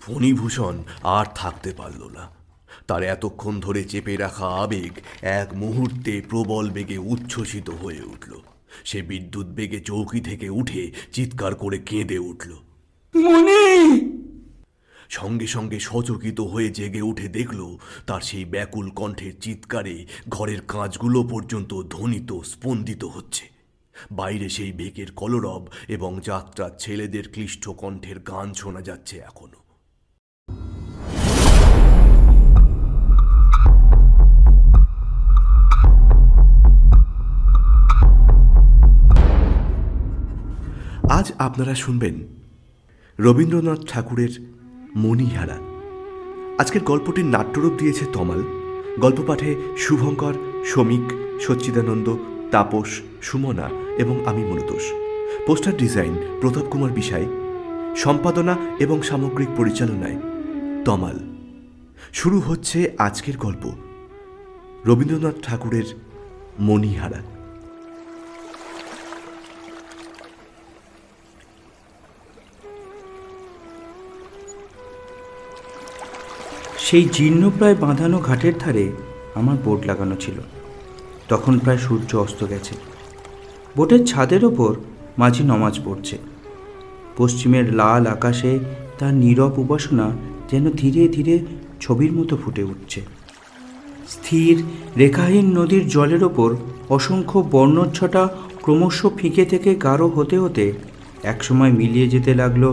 ফণিভূষণ আর থাকতে পারল না। তার এতক্ষণ ধরে চেপে রাখা আবেগ এক মুহূর্তে প্রবল বেগে উচ্ছ্বসিত হয়ে উঠল। সে বিদ্যুৎ বেগে চৌকি থেকে উঠে চিৎকার করে কেঁদে উঠল, মনি! সঙ্গে সঙ্গে সচকিত হয়ে জেগে উঠে দেখল তার সেই ব্যাকুল কণ্ঠের চিৎকারে ঘরের কাঁচগুলো পর্যন্ত ধ্বনিত স্পন্দিত হচ্ছে। বাইরে সেই বেগের কলরব এবং যাত্রার ছেলেদের ক্লিষ্ট কণ্ঠের গান শোনা যাচ্ছে এখনো। আজ আপনারা শুনবেন রবীন্দ্রনাথ ঠাকুরের মণিহারা। আজকের গল্পটির নাট্যরূপ দিয়েছে তমাল। গল্প পাঠে শুভঙ্কর, শ্রমিক, সচ্চিদানন্দ, তাপস, সুমনা এবং আমি মনোতোষ। পোস্টার ডিজাইন প্রতাপ কুমার বিশাই। সম্পাদনা এবং সামগ্রিক পরিচালনায় তমাল। শুরু হচ্ছে আজকের গল্প, রবীন্দ্রনাথ ঠাকুরের মণিহারা। সেই জীর্ণপ্রায় বাঁধানো ঘাটের ধারে আমার বোট লাগানো ছিল। তখন প্রায় সূর্য অস্ত গেছে। বোটের ছাদের ওপর মাঝি নমাজ পড়ছে। পশ্চিমের লাল আকাশে তার নীরব উপাসনা যেন ধীরে ধীরে ছবির মতো ফুটে উঠছে। স্থির রেখাহীন নদীর জলের ওপর অসংখ্য বর্ণচ্ছটা ক্রমশ ফিকে থেকে গাঢ় হতে হতে একসময় মিলিয়ে যেতে লাগলো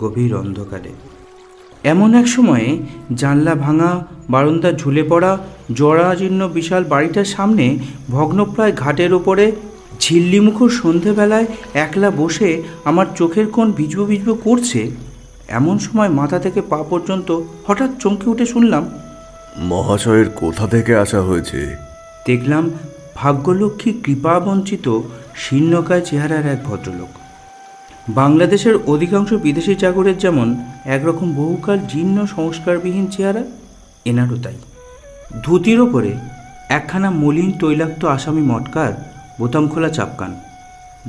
গভীর অন্ধকারে। এমন এক সময়ে জানলা ভাঙা, বারান্দা ঝুলে পড়া, জরাজীর্ণ বিশাল বাড়িটার সামনে ভগ্নপ্রায় ঘাটের ওপরে ঝিল্লিমুখর সন্ধেবেলায় একলা বসে আমার চোখের কোণ ভিজবো ভিজবো করছে। এমন সময় মাথা থেকে পা পর্যন্ত হঠাৎ চমকে উঠে শুনলাম, মহাশয়ের কোথা থেকে আসা হয়েছে? দেখলাম ভাগ্যলক্ষ্মী কৃপাবঞ্চিত শীর্ণকায় চেহারার এক ভদ্রলোক। বাংলাদেশের অধিকাংশ বিদেশি চাকরের যেমন একরকম বহুকাল জীর্ণ সংস্কারবিহীন চেহারা, এনারও তাই। ধুতির ওপরে একখানা মলিন তৈলাক্ত আসামি মটকার বোতাম খোলা চাপকান।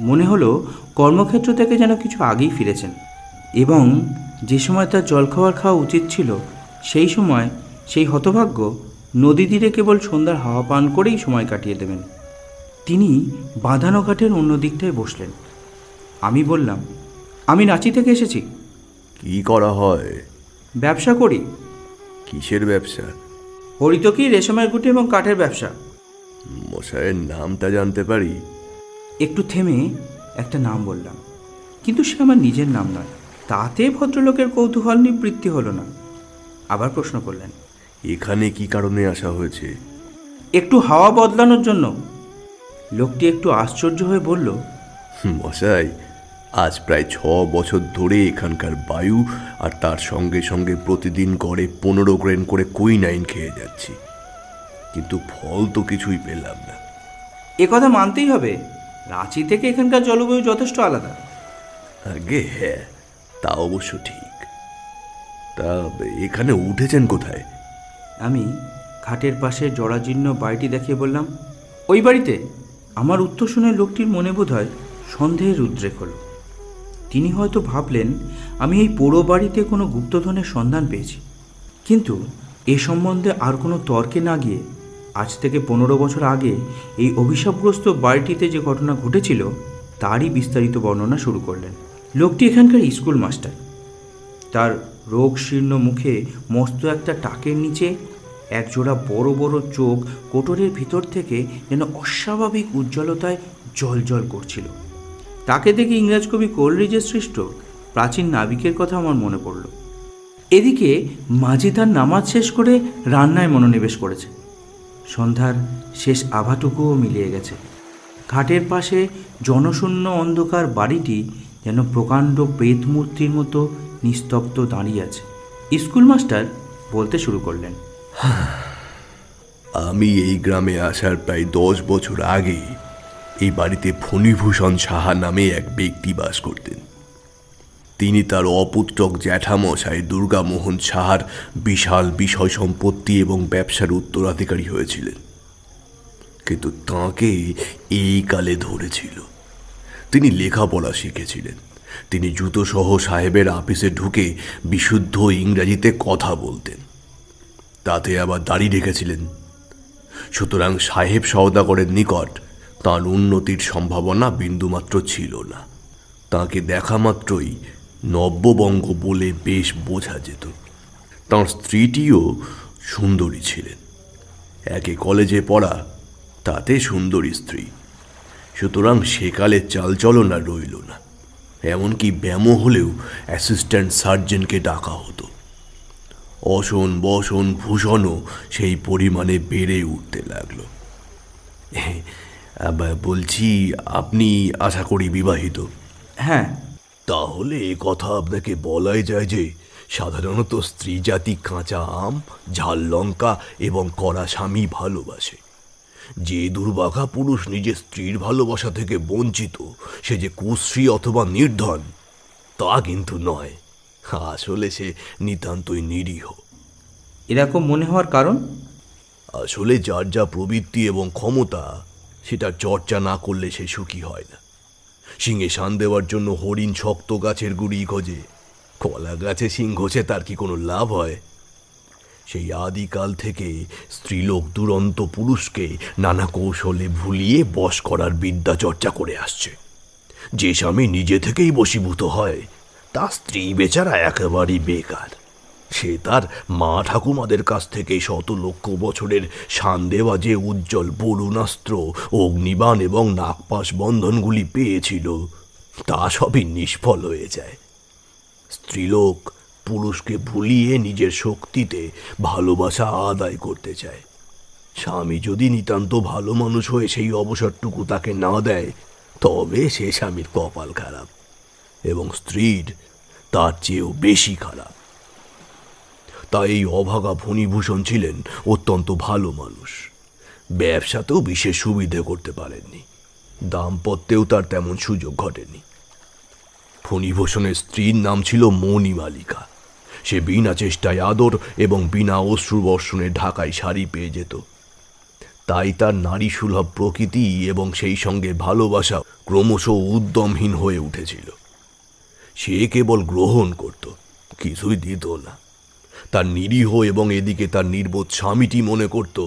মনে হলো কর্মক্ষেত্র থেকে যেন কিছু আগেই ফিরেছেন, এবং যে সময় তার জলখাবার খাওয়া উচিত ছিল সেই সময় সেই হতভাগ্য নদী তীরে কেবল সন্ধ্যার হাওয়া পান করেই সময় কাটিয়ে দেবেন। তিনি বাঁধানো ঘাটের অন্য দিকটায় বসলেন। আমি বললাম, আমি রাঁচি থেকে এসেছি। কি করা হয়? ব্যবসা করি। কিসের ব্যবসা? হরিতকি, রেশমের গুটি এবং কাঠের ব্যবসা। মশাইয়ের নামটা জানতে পারি? একটু থেমে একটা নাম বললাম, কিন্তু সে আমার নিজের নাম নয়। তাতে ভদ্রলোকের কৌতূহল নিবৃত্তি হলো না। আবার প্রশ্ন করলেন, এখানে কি কারণে আসা হয়েছে? একটু হাওয়া বদলানোর জন্য। লোকটি একটু আশ্চর্য হয়ে বলল, মশাই, আজ প্রায় 6 বছর ধরে এখানকার বায়ু আর তার সঙ্গে সঙ্গে প্রতিদিন গড়ে 15 গ্রেন করে কুইনাইন খেয়ে যাচ্ছি, কিন্তু ফল তো কিছুই পেলাম না। এ কথা মানতেই হবে, রাঁচি থেকে এখানকার জলবায়ু যথেষ্ট আলাদা। আগে হ্যাঁ, তা অবশ্য ঠিক। তা এখানে উঠেছেন কোথায়? আমি ঘাটের পাশে জরাজীর্ণ বাড়িটি দেখিয়ে বললাম, ওই বাড়িতে। আমার উত্তর শুনে লোকটির মনে বোধ হয় সন্দেহের উদ্রেক হলো। তিনি হয়তো ভাবলেন আমি এই পোড়ো বাড়িতে কোনো গুপ্তধনের সন্ধান পেয়েছি। কিন্তু এ সম্বন্ধে আর কোনো তর্কে না গিয়ে আজ থেকে 15 বছর আগে এই অভিশাপগ্রস্ত বাড়িটিতে যে ঘটনা ঘটেছিল তারই বিস্তারিত বর্ণনা শুরু করলেন। লোকটি এখানকার স্কুল মাস্টার। তার রোগ শীর্ণ মুখে মস্ত একটা টাকের নিচে একজোড়া বড় বড় চোখ কোটরের ভিতর থেকে যেন অস্বাভাবিক উজ্জ্বলতায় জ্বলজ্বল করছিল। তাকে দেখে ইংরেজ কবি কোলরিজের সৃষ্ট প্রাচীন নাবিকের কথা আমার মনে পড়ল। এদিকে মাঝি তার নামাজ শেষ করে রান্নায় মনোনিবেশ করেছে। সন্ধ্যার শেষ আভাটুকুও মিলিয়ে গেছে। ঘাটের পাশে জনশূন্য অন্ধকার বাড়িটি যেন প্রকাণ্ড প্রেতমূর্তির মতো নিস্তব্ধ দাঁড়িয়ে আছে। স্কুল মাস্টার বলতে শুরু করলেন, আমি এই গ্রামে আসার প্রায় 10 বছর আগে এই বাড়িতে ফণিভূষণ সাহা নামে এক ব্যক্তি বাস করতেন। তিনি তার অপুত্রক জ্যাঠামশাই দুর্গামোহন সাহার বিশাল বিষয় সম্পত্তি এবং ব্যবসার উত্তরাধিকারী হয়েছিলেন, কিন্তু তাঁকে এই কালে ধরেছিল। তিনি লেখাপড়া শিখেছিলেন, তিনি জুতোসহ সাহেবের আপিসে ঢুকে বিশুদ্ধ ইংরাজিতে কথা বলতেন, তাতে আবার দাড়ি রেখেছিলেন। সুতরাং সাহেব সওদাগরের নিকট তাঁর উন্নতির সম্ভাবনা বিন্দুমাত্র ছিল না। তাঁকে দেখা মাত্রই নব্যবঙ্গ বলে বেশ বোঝা যেত। তাঁর স্ত্রীটিও সুন্দরী ছিলেন, একে কলেজে পড়া, তাতে সুন্দরী স্ত্রী। সুতরাং সেকালে চালচলন আর রইল না। এমনকি ব্যামো হলেও অ্যাসিস্ট্যান্ট সার্জেন্টকে ডাকা হতো। অসন বসন ভূষণও সেই পরিমাণে বেড়ে উঠতে লাগলো। বলছি, আপনি আশা করি বিবাহিত? হ্যাঁ। তাহলে এ কথা আপনাকে বলাই যায় যে সাধারণত স্ত্রী জাতি কাঁচা আম, ঝাল লঙ্কা এবং কড়া স্বামী ভালোবাসে। যে দুর্ভাগা পুরুষ নিজের স্ত্রীর ভালোবাসা থেকে বঞ্চিত, সে যে কুশ্রী অথবা নির্ধন তা কিন্তু নয়। আসলে সে নিতান্তই নিরীহ। এরকম মনে হওয়ার কারণ? আসলে যার যা প্রবৃত্তি এবং ক্ষমতা, সেটা চর্চা না করলে সে সুখী হয় না। শিঙে শান দেওয়ার জন্য হরিণ শক্ত গাছের গুড়ি খোঁজে, কলা গাছে শিং ঘষে তার কি কোনো লাভ হয়? সেই আদিকাল থেকে স্ত্রীলোক দুরন্ত পুরুষকে নানা কৌশলে ভুলিয়ে বশ করার বিদ্যা চর্চা করে আসছে। যে স্বামী নিজে থেকেই বশীভূত হয়, তা স্ত্রী বেচারা একেবারেই বেকার। সে তার মা ঠাকুমাদের কাছ থেকে শত লক্ষ বছরের শান দেওয়া যে উজ্জ্বল বরুণাস্ত্র, অগ্নিবাণ এবং নাগপাশ বন্ধনগুলি পেয়েছিল, তা সবই নিষ্ফল হয়ে যায়। স্ত্রীলোক পুরুষকে ভুলিয়ে নিজের শক্তিতে ভালোবাসা আদায় করতে চায়। স্বামী যদি নিতান্ত ভালো মানুষ হয়ে সেই অবসরটুকু তাকে না দেয়, তবে সে স্বামীর কপাল খারাপ, এবং স্ত্রীর তার চেয়েও বেশি খারাপ। তাই এই অভাগা ফণিভূষণ ছিলেন অত্যন্ত ভালো মানুষ। ব্যবসাতেও বিশেষ সুবিধে করতে পারেননি, দাম্পত্যেও তার তেমন সুযোগ ঘটেনি। ফণিভূষণের স্ত্রীর নাম ছিল মণিমালিকা। সে বিনা চেষ্টায় আদর এবং বিনা অশ্রুবর্ষণে ঢাকায় শাড়ি পেয়ে যেত। তাই তার নারী সুলভ প্রকৃতি এবং সেই সঙ্গে ভালোবাসা ক্রমশ উদ্যমহীন হয়ে উঠেছিল। সে কেবল গ্রহণ করত, কিছুই দিত না। তার নিরীহ এবং এদিকে তার নির্বোধ স্বামীটি মনে করত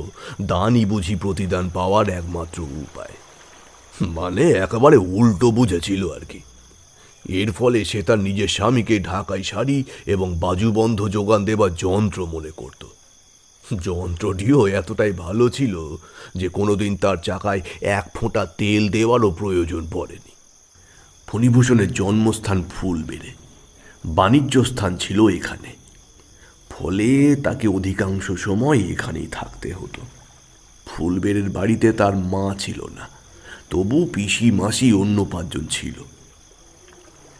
দানই বুঝি প্রতিদান পাওয়ার একমাত্র উপায়। মানে একেবারে উল্টো বুঝেছিল আর কি। এর ফলে সে তার নিজের স্বামীকে ঢাকায় শাড়ি এবং বাজুবন্ধ যোগান দেবার যন্ত্র মনে করত। যন্ত্রটিও এতটাই ভালো ছিল যে কোনোদিন তার চাকায় এক ফোঁটা তেল দেওয়ারও প্রয়োজন পড়েনি। ফণিভূষণের জন্মস্থান ফুলবেড়ে, বাণিজ্য স্থান ছিল এখানে, ফলে তাকে অধিকাংশ সময় এখানেই থাকতে হতো। ফুলবেড়ের বাড়িতে তার মা ছিল না, তবু পিসি মাসি অন্য 5 জন ছিল।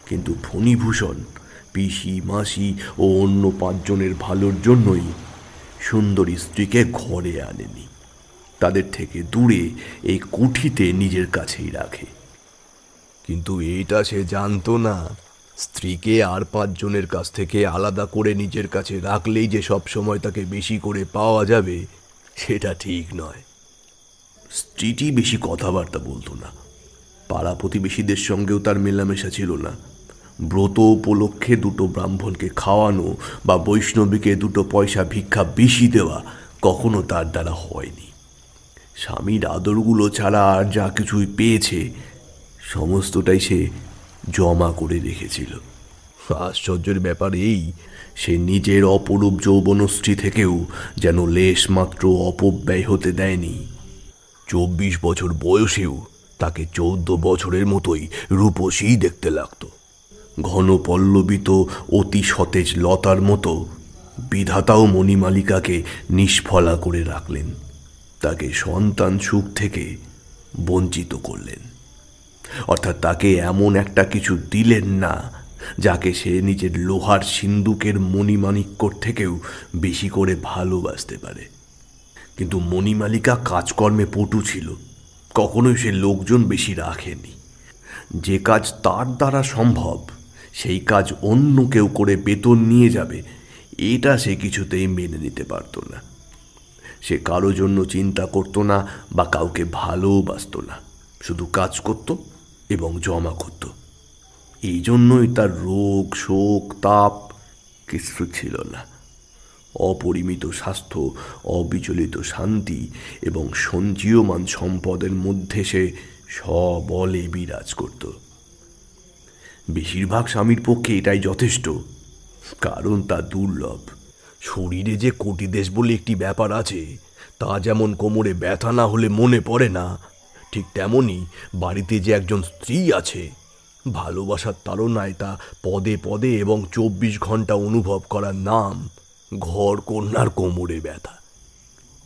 কিন্তু ফণিভূষণ পিসি মাসি ও অন্য 5 জনের ভালোর জন্যই সুন্দরী স্ত্রীকে ঘরে আনেনি, তাদের থেকে দূরে এই কুঠিতে নিজের কাছেই রাখে। কিন্তু এটা সে জানতো না, স্ত্রীকে আর 5 জনের কাছ থেকে আলাদা করে নিজের কাছে রাখলেই যে সব সময় তাকে বেশি করে পাওয়া যাবে, সেটা ঠিক নয়। স্ত্রীটি বেশি কথাবার্তা বলতো না, পাড়া প্রতিবেশীদের সঙ্গেও তার মেলামেশা ছিল না। ব্রত উপলক্ষে 2 ব্রাহ্মণকে খাওয়ানো বা বৈষ্ণবীকে 2 পয়সা ভিক্ষা বেশি দেওয়া কখনো তার দ্বারা হয়নি। স্বামীর আদরগুলো ছাড়া আর যা কিছুই পেয়েছে, সমস্তটাই সে জমা করে রেখেছিল। আশ্চর্যের ব্যাপার এই, সে নিজের অপরূপ যৌবনশ্রী থেকেও যেন লেশ মাত্র অপব্যয় হতে দেয়নি। 24 বছর বয়সেও তাকে 14 বছরের মতোই রূপসী দেখতে লাগত। ঘন পল্লবিত অতি সতেজ লতার মতো বিধাতাও মণিমালিকাকে নিষ্ফলা করে রাখলেন, তাকে সন্তান সুখ থেকে বঞ্চিত করলেন। অর্থাৎ তাকে এমন একটা কিছু দিলেন না যাকে সে নিজের লোহার সিন্দুকের মণিমাণিক্যর থেকেও বেশি করে ভালোবাসতে পারে। কিন্তু মণিমালিকা কাজকর্মে পটু ছিল, কখনোই সে লোকজন বেশি রাখেনি। যে কাজ তার দ্বারা সম্ভব, সেই কাজ অন্য কেউ করে বেতন নিয়ে যাবে, এটা সে কিছুতেই মেনে নিতে পারত না। সে কারো জন্য চিন্তা করত না বা কাউকে ভালোবাসত না, শুধু কাজ করত এবং জমা করত। এই জন্যই তার রোগ শোক তাপ কিছু ছিল না। অপরিমিত স্বাস্থ্য, অবিচলিত শান্তি এবং সঞ্চীয়মান সম্পদের মধ্যে সে সবলে বিরাজ করত। বেশিরভাগ স্বামীর পক্ষে এটাই যথেষ্ট, কারণ তা দুর্লভ। শরীরে যে কোটিদেশ বলে একটি ব্যাপার আছে, তা যেমন কোমরে ব্যথা না হলে মনে পড়ে না, ঠিক তেমনি বাড়িতে যে একজন স্ত্রী আছে, ভালোবাসার তাড়নায় তা পদে পদে এবং 24 ঘন্টা অনুভব করার নাম ঘর কন্যার কোমরে ব্যথা।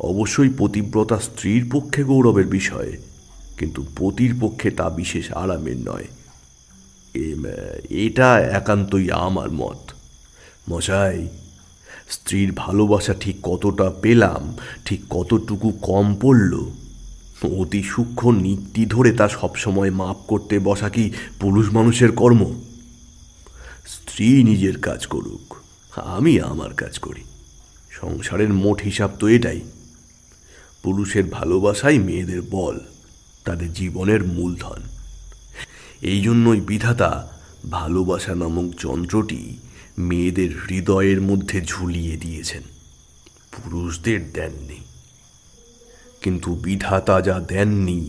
অবশ্যই পতিব্রতা স্ত্রীর পক্ষে গৌরবের বিষয়, কিন্তু পতির পক্ষে তা বিশেষ আরামের নয়। এটা একান্তই আমার মত। মশাই, স্ত্রীর ভালোবাসা ঠিক কতটা পেলাম, ঠিক কতটুকু কম পড়ল, অতি সূক্ষ্ম নীতি ধরে তা সবসময় মাপ করতে বসা কি পুরুষ মানুষের কর্ম? স্ত্রী নিজের কাজ করুক, আমি আমার কাজ করি। সংসারের মোট হিসাব তো এটাই। পুরুষের ভালোবাসাই মেয়েদের বল, তাদের জীবনের মূলধন। এই জন্যই বিধাতা ভালোবাসা নামক যন্ত্রটি মেয়েদের হৃদয়ের মধ্যে ঝুলিয়ে দিয়েছেন, পুরুষদের দেননি। কিন্তু বিধাতা যা দেননি,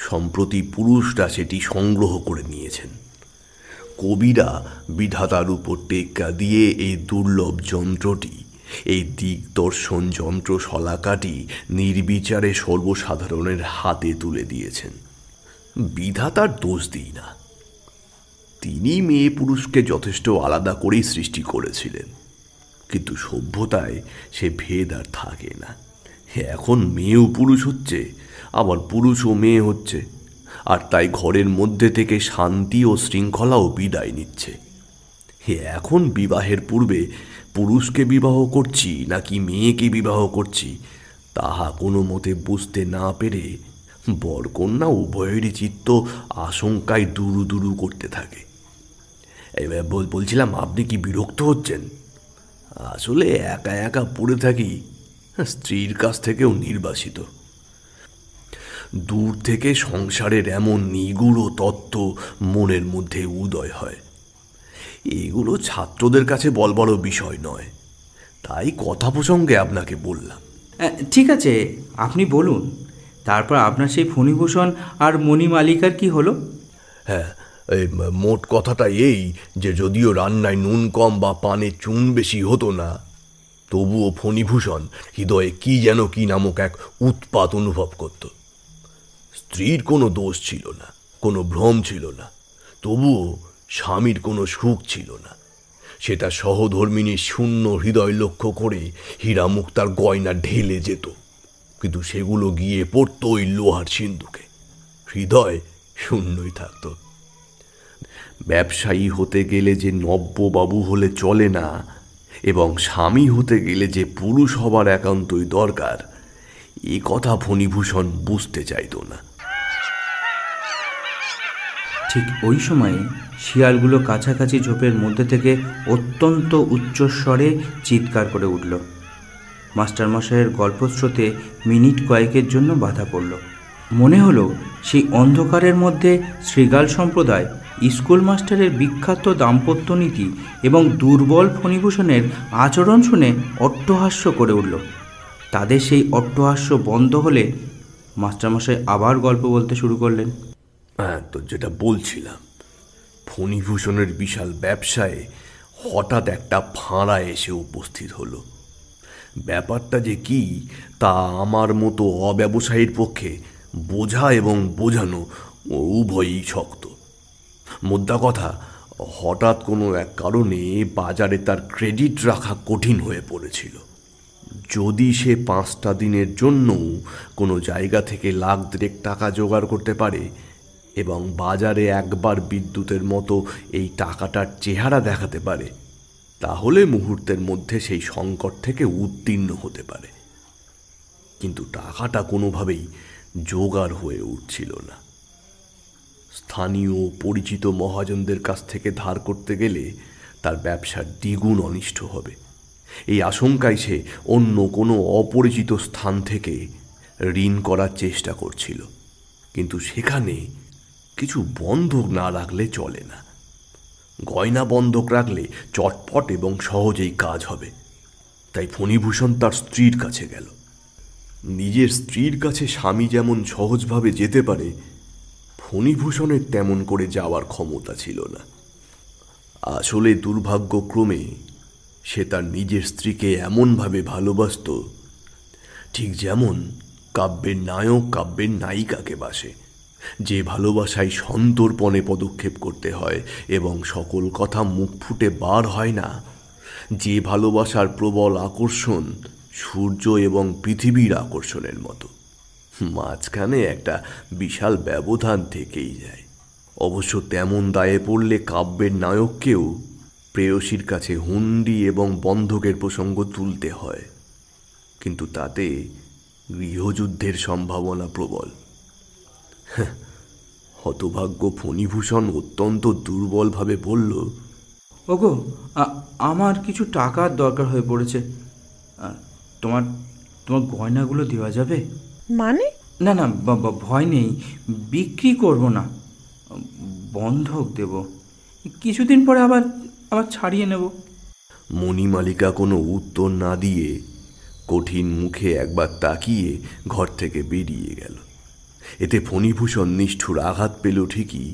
সম্প্রতি পুরুষরা সেটি সংগ্রহ করে নিয়েছেন। কবিরা বিধাতার উপর টেক্কা দিয়ে এই দুর্লভ যন্ত্রটি, এই দিগদর্শন যন্ত্র শলাকাটি নির্বিচারে সর্বসাধারণের হাতে তুলে দিয়েছেন। বিধাতার দোষ দিই না, তিনি মেয়ে পুরুষকে যথেষ্ট আলাদা করেই সৃষ্টি করেছিলেন, কিন্তু সভ্যতায় সে ভেদ আর থাকে না। এখন মেয়েও পুরুষ হচ্ছে, আবার পুরুষও মেয়ে হচ্ছে, আর তাই ঘরের মধ্যে থেকে শান্তি ও শৃঙ্খলাও বিদায় নিচ্ছে। এখন বিবাহের পূর্বে পুরুষকে বিবাহ করছি নাকি মেয়েকে বিবাহ করছি, তাহা কোনো মতে বুঝতে না পেরে বরকন্যা উভয়েরই চিত্ত আশঙ্কায় দুরু দুরু করতে থাকে। এবার বলছিলাম, আপনি কি বিরক্ত হচ্ছেন? আসলে একা একা পড়ে থাকি, স্ত্রীর কাছ থেকেও নির্বাসিত। দূর থেকে সংসারের এমন নিগূঢ় তত্ত্ব মনের মধ্যে উদয় হয়। এগুলো ছাত্রদের কাছে বলবার বিষয় নয়, তাই কথা প্রসঙ্গে আপনাকে বললাম। ঠিক আছে, আপনি বলুন। তারপর আপনার সেই ফণিভূষণ আর মণিমালিকার কি হলো? হ্যাঁ, এই মোট কথাটা এই যে যদিও রান্নায় নুন কম বা পানে চুন বেশি হতো না, তবুও ফণিভূষণ হৃদয়ে কি যেন কি নামক এক উৎপাত অনুভব করত। স্ত্রীর কোনো দোষ ছিল না, কোনো ভ্রম ছিল না, তবুও স্বামীর কোনো সুখ ছিল না। সেটা সহধর্মিনীর শূন্য হৃদয় লক্ষ্য করে হীরা মুক্তার গয়না ঢেলে যেত, কিন্তু সেগুলো গিয়ে পড়ত ওই লোহার সিন্ধুকে। হৃদয় শূন্যই থাকত। ব্যবসায়ী হতে গেলে যে নব্যবাবু হলে চলে না, এবং স্বামী হতে গেলে যে পুরুষ হবার একান্তই দরকার, এ কথা ফণিভূষণ বুঝতে চাইত না। ঠিক ওই সময়ে শিয়ালগুলো কাছাকাছি ঝোপের মধ্যে থেকে অত্যন্ত উচ্চস্বরে চিৎকার করে উঠল। মাস্টারমশাইয়ের গল্পস্রোতে মিনিট কয়েকের জন্য বাধা পড়ল। মনে হলো সেই অন্ধকারের মধ্যে শৃগাল সম্প্রদায় স্কুল মাস্টারের বিখ্যাত দাম্পত্য নীতি এবং দুর্বল ফণিভূষণের আচরণ শুনে অট্টহাস্য করে উঠল। তাদের সেই অট্টহাস্য বন্ধ হলে মাস্টারমশাই আবার গল্প বলতে শুরু করলেন। হ্যাঁ, তো যেটা বলছিলাম, ফণিভূষণের বিশাল ব্যবসায় হঠাৎ একটা ফাঁড়া এসে উপস্থিত হলো। ব্যাপারটা যে কি তা আমার মতো অব্যবসায়ীর পক্ষে বোঝা এবং বোঝানো উভয়ই শক্ত। মোদ্দা কথা, হঠাৎ কোনো এক কারণে বাজারে তার ক্রেডিট রাখা কঠিন হয়ে পড়েছিল। যদি সে 5টা দিনের জন্য কোনো জায়গা থেকে লাখ দেড়েক টাকা জোগাড় করতে পারে এবং বাজারে একবার বিদ্যুতের মতো এই টাকাটার চেহারা দেখাতে পারে, তাহলে মুহূর্তের মধ্যে সেই সংকট থেকে উত্তীর্ণ হতে পারে। কিন্তু টাকাটা কোনোভাবেই জোগাড় হয়ে উঠছিল না। স্থানীয় পরিচিত মহাজনদের কাছ থেকে ধার করতে গেলে তার ব্যবসার দ্বিগুণ অনিষ্ট হবে, এই আশঙ্কায় সে অন্য কোনো অপরিচিত স্থান থেকে ঋণ করার চেষ্টা করছিল। কিন্তু সেখানে কিছু বন্ধক না রাখলে চলে না। গয়না বন্ধক রাখলে চটপট এবং সহজেই কাজ হবে। তাই ফণিভূষণ তার স্ত্রীর কাছে গেল। নিজের স্ত্রীর কাছে স্বামী যেমন সহজভাবে যেতে পারে, ফণিভূষণের তেমন করে যাওয়ার ক্ষমতা ছিল না। আসলে দুর্ভাগ্যক্রমে সে তার নিজের স্ত্রীকে এমনভাবে ভালোবাসত, ঠিক যেমন কাব্যের নায়ক কাব্যের নায়িকাকে বাসে, যে ভালোবাসায় সন্তর্পণে পদক্ষেপ করতে হয় এবং সকল কথা মুখ ফুটে বার হয় না, যে ভালোবাসার প্রবল আকর্ষণ সূর্য এবং পৃথিবীর আকর্ষণের মতো, মাঝখানে একটা বিশাল ব্যবধান থেকেই যায়। অবশ্য তেমন দায়ে পড়লে কাব্যের নায়ককেও প্রেয়সীর কাছে হুন্ডি এবং বন্ধকের প্রসঙ্গ তুলতে হয়, কিন্তু তাতে গৃহযুদ্ধের সম্ভাবনা প্রবল। হতভাগ্য ফণিভূষণ অত্যন্ত দুর্বলভাবে বলল, ওগো, আমার কিছু টাকার দরকার হয়ে পড়েছে। তোমার তোমার গয়নাগুলো দেওয়া যাবে? মানে? না না, ভয় নেই, বিক্রি করব না, বন্ধক দেব, কিছুদিন পরে আবার আবার ছাড়িয়ে নেব। মণিমালিকা কোনো উত্তর না দিয়ে কঠিন মুখে একবার তাকিয়ে ঘর থেকে বেরিয়ে গেল। এতে ফণিভূষণ নিষ্ঠুর আঘাত পেল ঠিকই,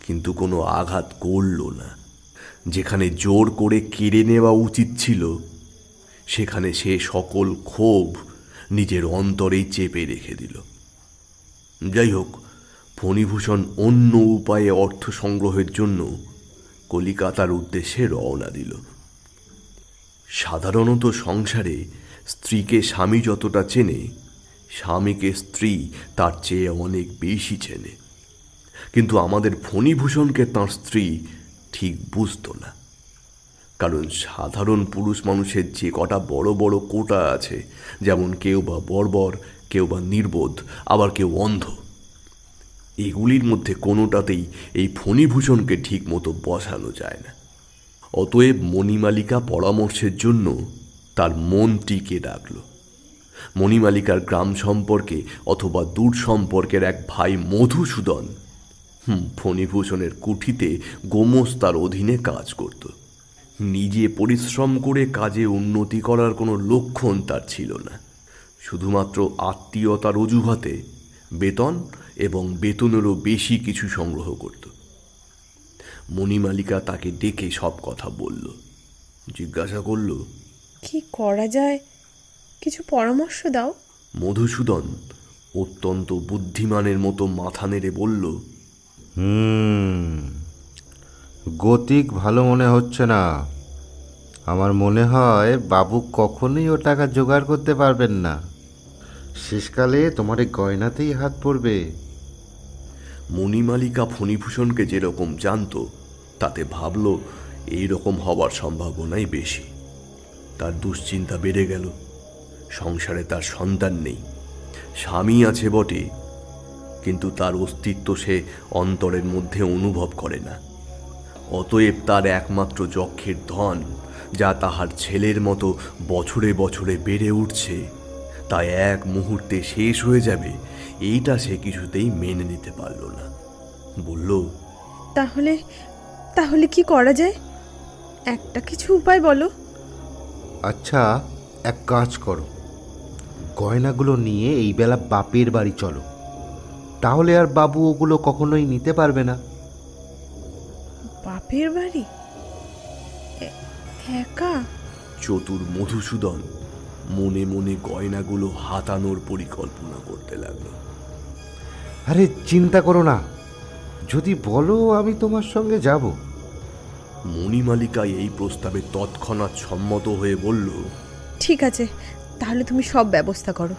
কিন্তু কোনো আঘাত করল না। যেখানে জোর করে কেড়ে নেওয়া উচিত ছিল, সেখানে সে সকল ক্ষোভ নিজের অন্তরেই চেপে রেখে দিল। যাই হোক, ফণিভূষণ অন্য উপায়ে অর্থ সংগ্রহের জন্য কলিকাতার উদ্দেশ্যে রওনা দিল। সাধারণত সংসারে স্ত্রীকে স্বামী যতটা চেনে, স্বামীকে স্ত্রী তার চেয়ে অনেক বেশি চেনে, কিন্তু আমাদের ফণিভূষণকে তাঁর স্ত্রী ঠিক বুঝত না। কারণ সাধারণ পুরুষ মানুষের যে কটা বড় বড় কোটা আছে, যেমন কেউ বা বর্বর, কেউ বা নির্বোধ, আবার কেউ অন্ধ, এগুলির মধ্যে কোনোটাতেই এই ফণিভূষণকে ঠিক মতো বসানো যায় না। অতএব মণিমালিকা পরামর্শের জন্য তার মন টিকে রাখল। মণিমালিকার গ্রাম সম্পর্কে অথবা দূর সম্পর্কের এক ভাই মধুসূদন ফণিভূষণের কুঠিতে গোমস্তার অধীনে কাজ করত। নিজে পরিশ্রম করে কাজে উন্নতি করার কোনো লক্ষণ তার ছিল না, শুধুমাত্র আত্মীয়তার অজুহাতে বেতন এবং বেতনেরও বেশি কিছু সংগ্রহ করত। মণিমালিকা তাকে ডেকে সব কথা বলল, জিজ্ঞাসা করল, কি করা যায়, কিছু পরামর্শ দাও। মধুসূদন অত্যন্ত বুদ্ধিমানের মতো মাথা নেড়ে বলল, গতিক ভালো মনে হচ্ছে না। আমার মনে হয় বাবু কখনোই ও টাকা জোগাড় করতে পারবেন না। শেষকালে তোমার এই গয়নাতেই হাত পড়বে। মণিমালিকা ফণিভূষণকে যেরকম জানত, তাতে ভাবল এইরকম হবার সম্ভাবনাই বেশি। তার দুশ্চিন্তা বেড়ে গেল। সংসারে তার সন্তান নেই, স্বামী আছে বটে, কিন্তু তার অস্তিত্ব সে অন্তরের মধ্যে অনুভব করে না। অতএব তার একমাত্র যক্ষের ধন, যা তাহার ছেলের মতো বছরে বছরে বেড়ে উঠছে, তা এক মুহূর্তে শেষ হয়ে যাবে, এইটা সে কিছুতেই মেনে নিতে পারল না। বলল, তাহলে তাহলে কি করা যায়, একটা কিছু উপায় বলো। আচ্ছা, এক কাজ করো, গয়নাগুলো নিয়ে এই বেলা বাপের বাড়ি চলো, তাহলে আর বাবু ওগুলো কখনোই নিতে পারবে না। বাপের বাড়ি? একা? চতুর মধুসূদন মনে মনে গয়নাগুলো হাতানোর পরিকল্পনা করতে লাগলো। আরে চিন্তা করো না, যদি বলো আমি তোমার সঙ্গে যাব। মণিমালিকা এই প্রস্তাবে তৎক্ষণাৎ সম্মত হয়ে বলল, ঠিক আছে, তাহলে তুমি সব ব্যবস্থা করো।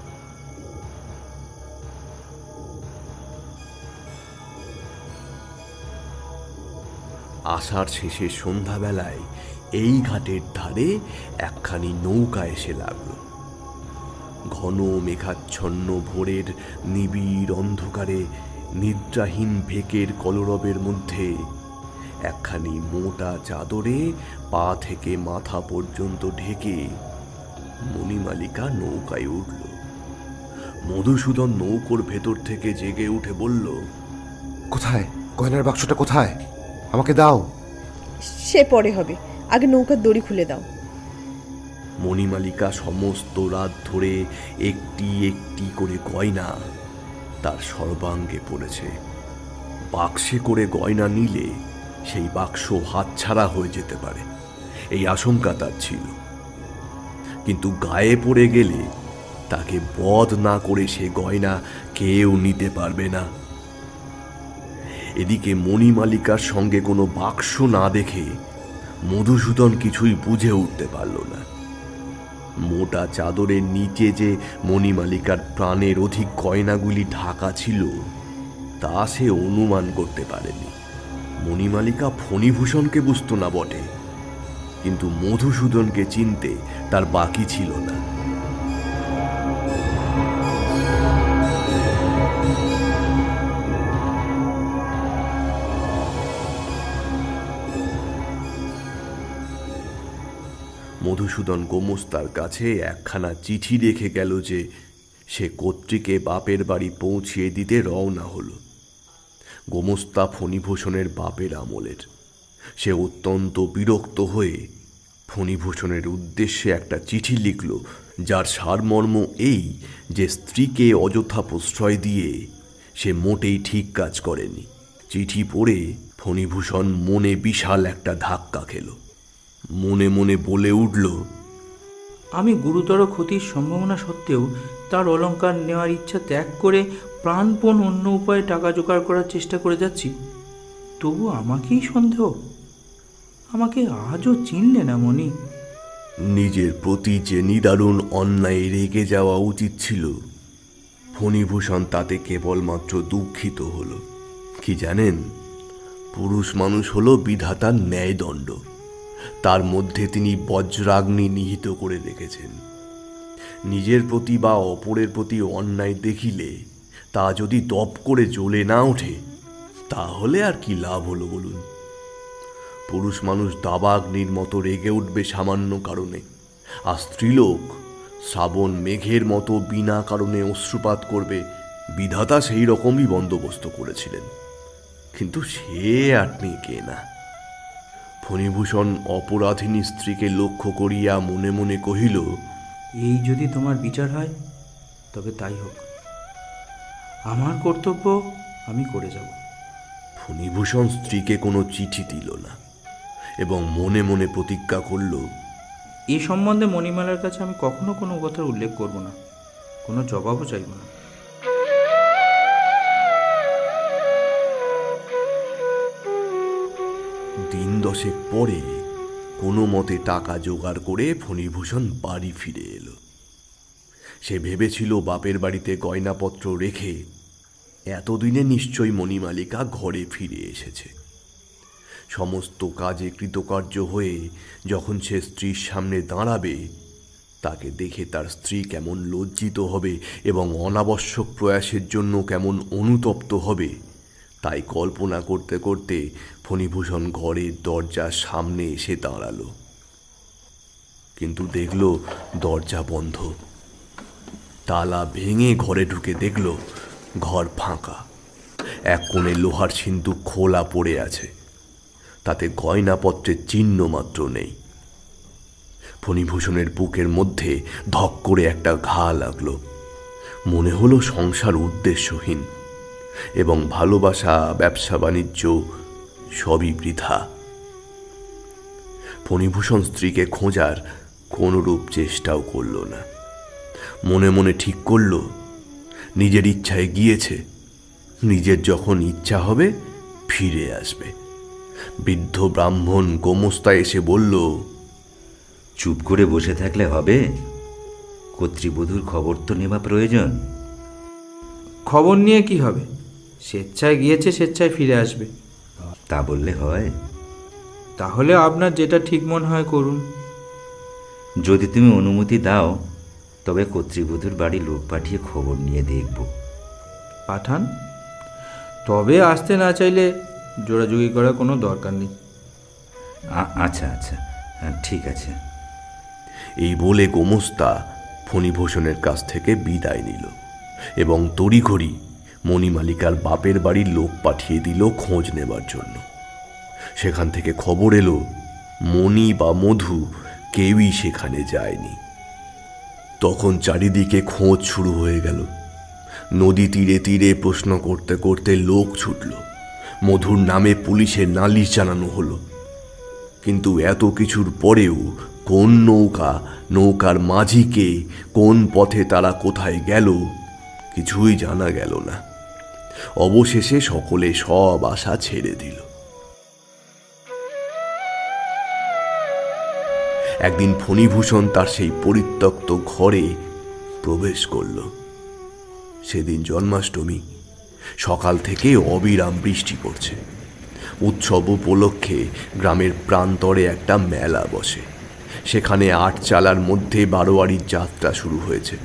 আষাঢ় শেষে সন্ধ্যাবেলায় এই ঘাটের ধারে একখানি নৌকা এসে লাগল। ঘন মেঘাচ্ছন্ন ভোরের নিবিড় অন্ধকারে নিদ্রাহীন ভেকের কলরবের মধ্যে একখানি মোটা চাদরে পা থেকে মাথা পর্যন্ত ঢেকে মণিমালিকা নৌকায় উঠল। মধুসূদন নৌকোর ভেতর থেকে জেগে উঠে বলল, কোথায় গয়নার বাক্সটা, কোথায়? আমাকে দাও। সে পরে হবে, আগে নৌকার দড়ি খুলে দাও। মণিমালিকা সমস্ত রাত ধরে একটি একটি করে গয়না তার সর্বাঙ্গে পড়েছে। বাক্সে করে গয়না নিলে সেই বাক্স হাতছাড়া হয়ে যেতে পারে, এই আশঙ্কা তার ছিল। কিন্তু গায়ে পড়ে গেলে তাকে বধ না করে সে গয়না কেউ নিতে পারবে না। এদিকে মণিমালিকার সঙ্গে কোনো বাক্স না দেখে মধুসূদন কিছুই বুঝে উঠতে পারল না। মোটা চাদরের নিচে যে মণিমালিকার প্রাণের অধিক গয়নাগুলি ঢাকা ছিল তা সে অনুমান করতে পারেনি। মণিমালিকা ফণিভূষণকে বুঝত না বটে, কিন্তু মধুসূদনকে চিনতে তার বাকি ছিল না। মধুসূদন গোমস্তার কাছে একখানা চিঠি রেখে গেল যে সে কর্তৃকে বাপের বাড়ি পৌঁছিয়ে দিতে রওনা হল। গোমস্তা ফণিভূষণের বাপের আমলের। সে অত্যন্ত বিরক্ত হয়ে ফণিভূষণের উদ্দেশ্যে একটা চিঠি লিখল, যার সারমর্ম এই যে স্ত্রীকে অযথা প্রশ্রয় দিয়ে সে মোটেই ঠিক কাজ করেনি। চিঠি পড়ে ফণিভূষণ মনে বিশাল একটা ধাক্কা খেল। মনে মনে বলে উঠল, আমি গুরুতর ক্ষতির সম্ভাবনা সত্ত্বেও তার অলংকার নেওয়ার ইচ্ছা ত্যাগ করে প্রাণপণ অন্য উপায়ে টাকা জোগাড় করার চেষ্টা করে যাচ্ছি, তবু আমাকেই সন্দেহ। আমাকে আজও চিনলে না মণি? নিজের প্রতি যে নিদারুণ অন্যায় রেগে যাওয়া উচিত ছিল, ফণিভূষণ তাতে কেবলমাত্র দুঃখিত হল। কি জানেন, পুরুষ মানুষ হলো বিধাতার ন্যায়দণ্ড, তার মধ্যে তিনি বজ্রাগ্নি নিহিত করে রেখেছেন। নিজের প্রতি বা অপরের প্রতি অন্যায় দেখিলে তা যদি দপ করে জ্বলে না ওঠে, তাহলে আর কি লাভ হলো বলুন? পুরুষ মানুষ দাবাগ্নির মতো রেগে উঠবে সামান্য কারণে, আর স্ত্রীলোক শ্রাবণ মেঘের মতো বিনা কারণে অশ্রুপাত করবে। বিধাতা সেই রকমই বন্দোবস্ত করেছিলেন, কিন্তু সে আপনি কে না। ফণিভূষণ অপরাধিনী স্ত্রীকে লক্ষ্য করিয়া মনে মনে কহিল, এই যদি তোমার বিচার হয় তবে তাই হোক, আমার কর্তব্য আমি করে যাব। ফণিভূষণ স্ত্রীকে কোনো চিঠি দিল না এবং মনে মনে প্রতিজ্ঞা করল, এই সম্বন্ধে মণিমালার কাছে আমি কখনো কোনো কথার উল্লেখ করব না, কোনো জবাবও চাইব না। দিন দশেক পরে কোনো মতে টাকা জোগাড় করে ফণিভূষণ বাড়ি ফিরে এলো। সে ভেবেছিল বাপের বাড়িতে গয়নাপত্র রেখে এতদিনে নিশ্চয়ই মণিমালিকা ঘরে ফিরে এসেছে। সমস্ত কাজে কৃতকার্য হয়ে যখন সে স্ত্রীর সামনে দাঁড়াবে, তাকে দেখে তার স্ত্রী কেমন লজ্জিত হবে এবং অনাবশ্যক প্রয়াসের জন্য কেমন অনুতপ্ত হবে, তাই কল্পনা করতে করতে ফণিভূষণ ঘরের দরজার সামনে এসে দাঁড়ালো। কিন্তু দেখল দরজা বন্ধ। তালা ভেঙে ঘরে ঢুকে দেখল ঘর ফাঁকা। এক কোণে লোহার সিন্দুক খোলা পড়ে আছে, তাতে গয়নাপত্রের চিহ্ন মাত্র নেই। ফণিভূষণের বুকের মধ্যে ধক করে একটা ঘা লাগলো। মনে হলো সংসার উদ্দেশ্যহীন এবং ভালোবাসা, ব্যবসা বাণিজ্য সবই বৃথা। ফণিভূষণ স্ত্রীকে খোঁজার কোনরূপ চেষ্টাও করল না। মনে মনে ঠিক করল, নিজের ইচ্ছায় গিয়েছে, নিজের যখন ইচ্ছা হবে ফিরে আসবে। বৃদ্ধ ব্রাহ্মণ গোমস্তা এসে বলল, চুপ করে বসে থাকলে হবে? কর্তৃবধূর খবর তো নেওয়া প্রয়োজন। খবর নিয়ে কি হবে? স্বেচ্ছায় গিয়েছে, স্বেচ্ছায় ফিরে আসবে। তা বললে হয়? তাহলে আপনার যেটা ঠিক মনে হয় করুন। যদি তুমি অনুমতি দাও তবে কর্তৃবধূর বাড়ি লোক পাঠিয়ে খবর নিয়ে দেখব। পাঠান, তবে আসতে না চাইলে জোড়াজুড়ি করার কোনো দরকার নেই। আচ্ছা আচ্ছা, ঠিক আছে। এই বলে গোমস্তা ফণিভূষণের কাছ থেকে বিদায় নিল এবং তড়িঘড়ি মণিমালিকার বাপের বাড়ির লোক পাঠিয়ে দিল খোঁজ নেবার জন্য। সেখান থেকে খবর এলো মণি বা মধু কেউই সেখানে যায়নি। তখন চারিদিকে খোঁজ শুরু হয়ে গেল। নদী তীরে তীরে প্রশ্ন করতে করতে লোক ছুটল। মধুর নামে পুলিশের নালিশ জানানো হলো। কিন্তু এত কিছুর পরেও কোন নৌকার মাঝিকে, কোন পথে তারা কোথায় গেল কিছুই জানা গেল না। অবশেষে সকলে সব আশা ছেড়ে দিল। একদিন ফণিভূষণ তার সেই পরিত্যক্ত ঘরে প্রবেশ করল। সেদিন জন্মাষ্টমী। সকাল থেকে অবিরাম বৃষ্টি পড়ছে। উৎসব উপলক্ষে গ্রামের প্রান্তরে একটা মেলা বসে। সেখানে ৮ চালার মধ্যে বারোয়ারির যাত্রা শুরু হয়েছে।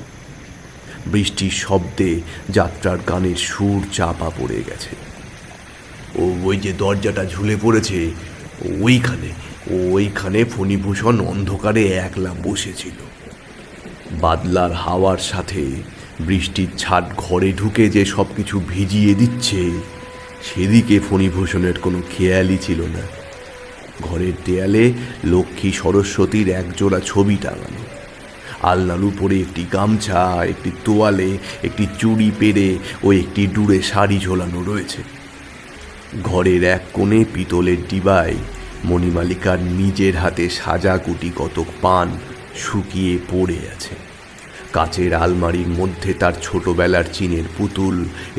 বৃষ্টির শব্দে যাত্রার গানের সুর চাপা পড়ে গেছে। ওই যে দরজাটা ঝুলে পড়েছে, ওইখানে ফণিভূষণ অন্ধকারে একলা বসেছিল। বাদলার হাওয়ার সাথে বৃষ্টির ছাট ঘরে ঢুকে যে সব কিছু ভিজিয়ে দিচ্ছে, সেদিকে ফণিভূষণের কোনো খেয়ালই ছিল না। ঘরের দেয়ালে লক্ষ্মী সরস্বতীর একজোড়া ছবি টাঙানো। আলনার উপরে একটি গামছা, একটি তোয়ালে, একটি চুড়ি পেরে ও একটি ডুরে শাড়ি ঝোলানো রয়েছে। ঘরের এক কোণে পিতলের ডিবায় মণিমালিকার নিজের হাতে সাজা গুটি কতক পান শুকিয়ে পড়ে আছে। কাচের আলমারির মধ্যে তার ছোটবেলার চীনের পুতুল,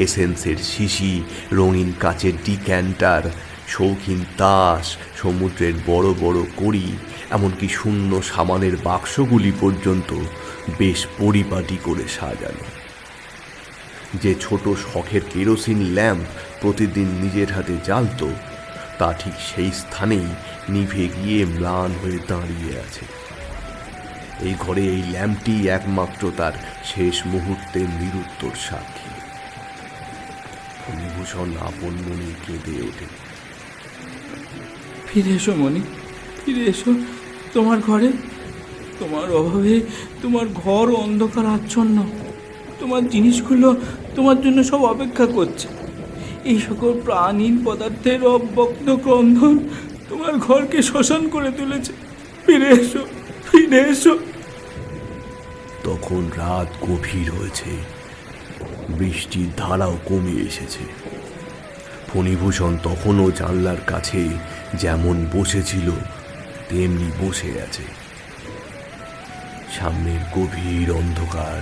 এসেন্সের শিশি, রঙিন কাচের ডিক্যান্টার, শৌখিন তাস, সমুদ্রের বড় বড় কড়ি, এমনকি শূন্য সামানের বাক্সগুলি পর্যন্ত বেশ পরিপাটি করে সাজানো। যে ছোট শখের কেরোসিন ল্যাম্প প্রতিদিন নিজের হাতে জ্বালত, তা ঠিক সেই স্থানেই নিভে গিয়ে ম্লান হয়ে দাঁড়িয়ে আছে। এই ঘরে এই ল্যাম্পটি একমাত্র তার শেষ মুহূর্তের নিরুত্তর সাক্ষী। ফণিভূষণ আপন মনে কেঁদে ওঠে। ফিরে এসো মণি, ফিরে এসো তোমার ঘরে। তোমার অভাবে তোমার ঘর অন্ধকার আচ্ছন্ন। তোমার জিনিসগুলো তোমার জন্য সব অপেক্ষা করছে। এই সকল প্রাণহীন পদার্থের অব্যক্ত ক্রন্দন তোমার ঘরকে শ্মশান করে তুলেছে। ফিরে এসো, ফিরে এসো। তখন রাত গভীর হয়েছে, বৃষ্টির ধারাও কমে এসেছে। ফণিভূষণ তখনও জানলার কাছে যেমন বসেছিল তেমনি বসে আছে। সামনের গভীর অন্ধকার,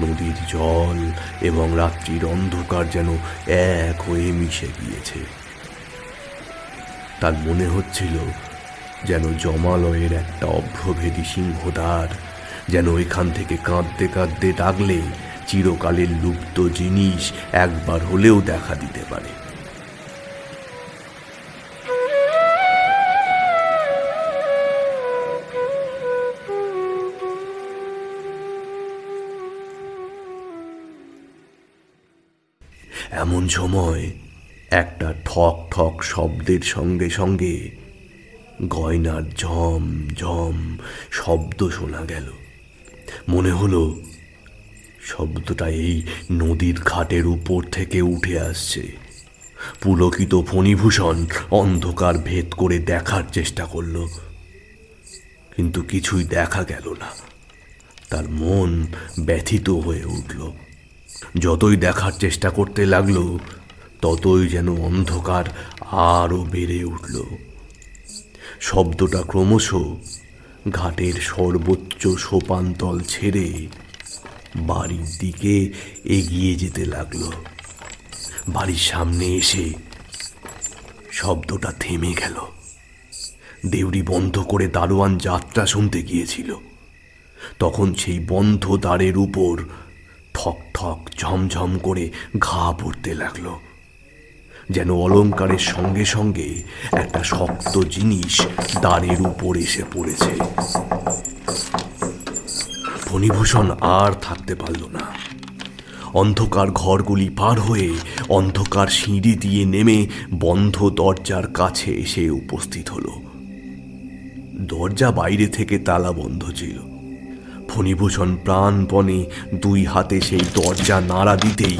নদীর জল এবং রাত্রির অন্ধকার যেন এক হয়ে মিশে গিয়েছে। তার মনে হচ্ছিল যেন জমালয়ের একটা অভ্রভেদী সিংহদ্বার যেন এখান থেকে কাঁদতে কাঁদতে ডাকলে চিরকালের লুপ্ত জিনিস একবার হলেও দেখা দিতে পারে। এমন সময় একটা ঠক ঠক শব্দের সঙ্গে সঙ্গে গয়নার ঝম ঝম শব্দ শোনা গেল। মনে হলো শব্দটা এই নদীর ঘাটের উপর থেকে উঠে আসছে। পুলকিত ফণিভূষণ অন্ধকার ভেদ করে দেখার চেষ্টা করল, কিন্তু কিছুই দেখা গেল না। তার মন ব্যথিত হয়ে উঠল। যতই দেখার চেষ্টা করতে লাগলো, ততই যেন অন্ধকার আরও বেড়ে উঠল। শব্দটা ক্রমশ ঘাটের সর্বোচ্চ সোপানতল ছেড়ে বাড়ির দিকে এগিয়ে যেতে লাগলো। বাড়ির সামনে এসে শব্দটা থেমে গেল। দেউড়ি বন্ধ করে দারোয়ান যাত্রা শুনতে গিয়েছিল। তখন সেই বন্ধ দ্বারের উপর ঠক ঠক ঝমঝম করে ঘা পড়তে লাগলো, যেন অলংকারের সঙ্গে সঙ্গে একটা শক্ত জিনিস দ্বারের উপর এসে পড়েছে। ফণিভূষণ আর থাকতে পারল না। অন্ধকার ঘরগুলি পার হয়ে অন্ধকার সিঁড়ি দিয়ে নেমে বন্ধ দরজার কাছে এসে উপস্থিত হলো। দরজা বাইরে থেকে তালা বন্ধ ছিল। ফণিভূষণ প্রাণপণে 2 হাতে সেই দরজা নাড়া দিতেই